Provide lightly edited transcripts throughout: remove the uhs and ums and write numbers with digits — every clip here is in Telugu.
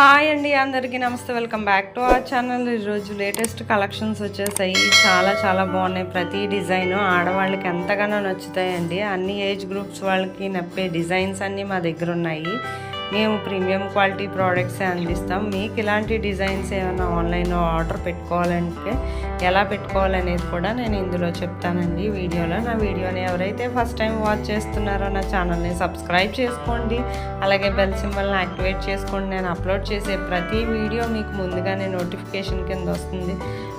హాయ్ అండి, అందరికీ నమస్తే. Welcome back to our channel. ఈరోజు లేటెస్ట్ కలెక్షన్స్ వచ్చేసాయి. చాలా బాగున్నాయి. ప్రతి డిజైను ఆడవాళ్ళకి ఎంతగానో నచ్చుతాయండి. అన్ని ఏజ్ గ్రూప్స్ వాళ్ళకి నప్పే డిజైన్స్ అన్నీ మా దగ్గర ఉన్నాయి. మేము ప్రీమియం క్వాలిటీ ప్రోడక్ట్సే అందిస్తాం. మీకు ఇలాంటి డిజైన్స్ ఏమైనా ఆన్లైన్లో ఆర్డర్ పెట్టుకోవాలంటే ఎలా పెట్టుకోవాలనేది కూడా నేను ఇందులో చెప్తానండి వీడియోలో. నా వీడియోని ఎవరైతే ఫస్ట్ టైం వాచ్ చేస్తున్నారో నా ఛానల్ని సబ్స్క్రైబ్ చేసుకోండి. అలాగే బెల్ సింబల్ని యాక్టివేట్ చేసుకోండి. నేను అప్లోడ్ చేసే ప్రతి వీడియో మీకు ముందుగానే నోటిఫికేషన్ కింద వస్తుంది.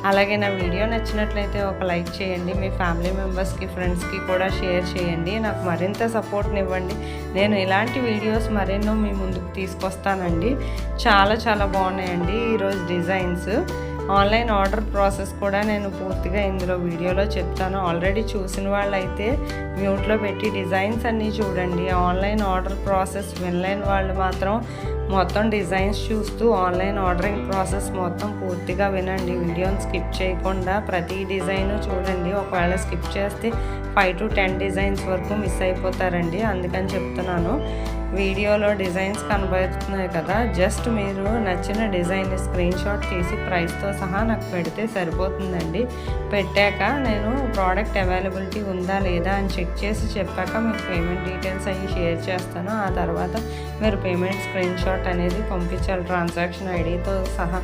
అలాగే నా వీడియో నచ్చినట్లయితే ఒక లైక్ చేయండి. మీ ఫ్యామిలీ మెంబర్స్కి, ఫ్రెండ్స్కి కూడా షేర్ చేయండి. నాకు మరింత సపోర్ట్ని ఇవ్వండి. నేను ఇలాంటి వీడియోస్ మరెన్నో మీ ముందుకు తీసుకొస్తానండి. చాలా బాగున్నాయండి ఈరోజు డిజైన్స్. ఆన్లైన్ ఆర్డర్ ప్రాసెస్ కూడా నేను పూర్తిగా ఇందులో వీడియోలో చెప్తాను. ఆల్రెడీ చూసిన వాళ్ళైతే మ్యూట్లో పెట్టి డిజైన్స్ అన్నీ చూడండి. ఆన్లైన్ ఆర్డర్ ప్రాసెస్ వినలేని వాళ్ళు మాత్రం మొత్తం డిజైన్స్ చూస్తూ ఆన్లైన్ ఆర్డరింగ్ ప్రాసెస్ మొత్తం పూర్తిగా వినండి. వీడియోని స్కిప్ చేయకుండా ప్రతి డిజైన్ చూడండి. ఒకవేళ స్కిప్ చేస్తే 5 to 10 డిజైన్స్ వరకు మిస్ అయిపోతారండి. అందుకని చెప్తున్నాను. వీడియోలో డిజైన్స్ కనబడుతున్నాయి కదా, జస్ట్ మీరు నచ్చిన డిజైన్ స్క్రీన్ షాట్ తీసి ప్రైస్తో సహా నాకు పెడితే సరిపోతుందండి. పెట్టాక నేను ప్రోడక్ట్ అవైలబిలిటీ ఉందా లేదా అని చెక్ చేసి చెప్పాక మీకు పేమెంట్ డీటెయిల్స్ అవి షేర్ చేస్తాను. ఆ తర్వాత మీరు పేమెంట్ స్క్రీన్ షాట్ అనేది పంపించాలి, ట్రాన్సాక్షన్ ఐడితో సహా.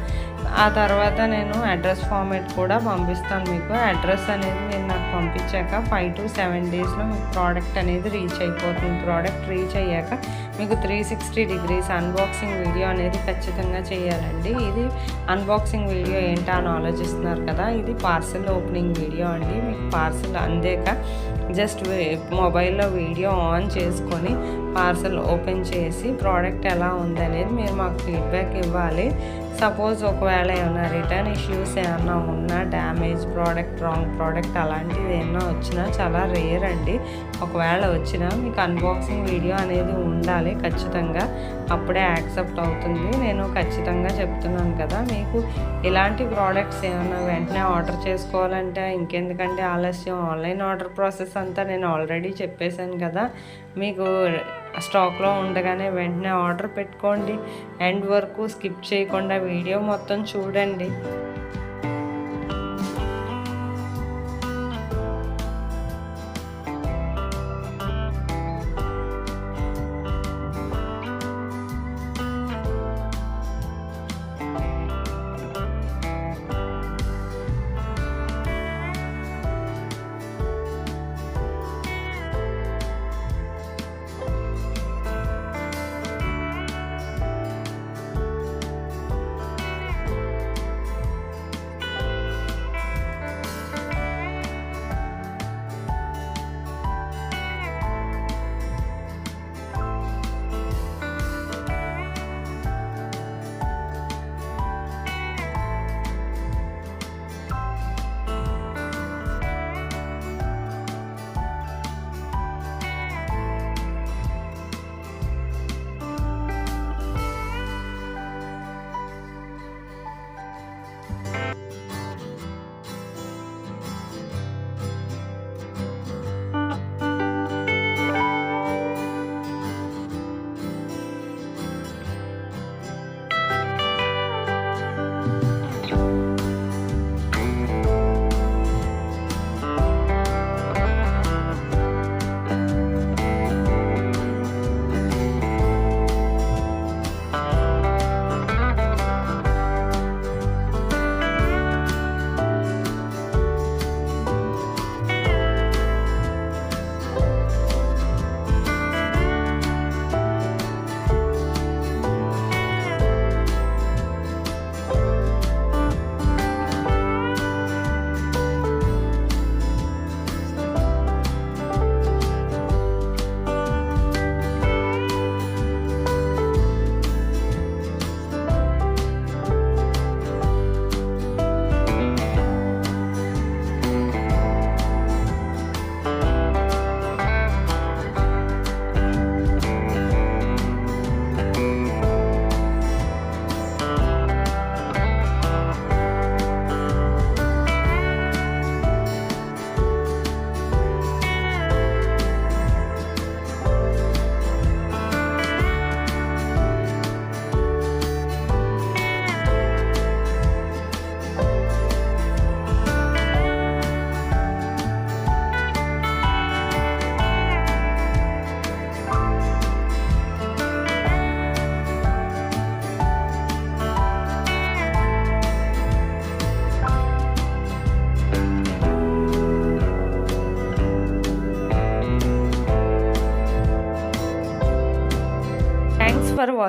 ఆ తర్వాత నేను అడ్రస్ ఫార్మేట్ కూడా పంపిస్తాను మీకు. అడ్రస్ అనేది మీరు నాకు పంపించాక 5 to 7 డేస్లో మీకు ప్రోడక్ట్ అనేది రీచ్ అయిపోతుంది. ప్రోడక్ట్ రీచ్ అయ్యాక మీకు 360 degrees అన్బాక్సింగ్ వీడియో అనేది ఖచ్చితంగా చేయాలండి. ఇది అన్బాక్సింగ్ వీడియో ఏంటా అని ఆలోచిస్తున్నారు కదా, ఇది పార్సెల్ ఓపెనింగ్ వీడియో అండి. మీకు పార్సెల్ అందాక జస్ట్ మొబైల్లో వీడియో ఆన్ చేసుకొని పార్సెల్ ఓపెన్ చేసి ప్రోడక్ట్ ఎలా ఉందనేది మీరు మాకు ఫీడ్బ్యాక్ ఇవ్వాలి. సపోజ్ ఒకవేళ ఏమైనా రిటర్న్ ఇష్యూస్ ఏమైనా ఉన్నా, డ్యామేజ్ ప్రోడక్ట్, రాంగ్ ప్రోడక్ట్ అలాంటిది ఏమైనా వచ్చినా చాలా రేర్ అండి. ఒకవేళ వచ్చినా మీకు అన్బాక్సింగ్ వీడియో అనేది ఉండాలి ఖచ్చితంగా, అప్పుడే యాక్సెప్ట్ అవుతుంది. నేను ఖచ్చితంగా చెప్తున్నాను కదా. మీకు ఇలాంటి ప్రోడక్ట్స్ ఏమైనా వెంటనే ఆర్డర్ చేసుకోవాలంటే ఇంకెందుకంటే ఆలస్యం. ఆన్లైన్ ఆర్డర్ ప్రాసెస్ అంతా నేను ఆల్రెడీ చెప్పేశాను కదా. మీకు స్టాక్లో ఉండగానే వెంటనే ఆర్డర్ పెట్టుకోండి. ఎండ్ వరకు స్కిప్ చేయకుండా వీడియో మొత్తం చూడండి.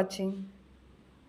వాచింగ్.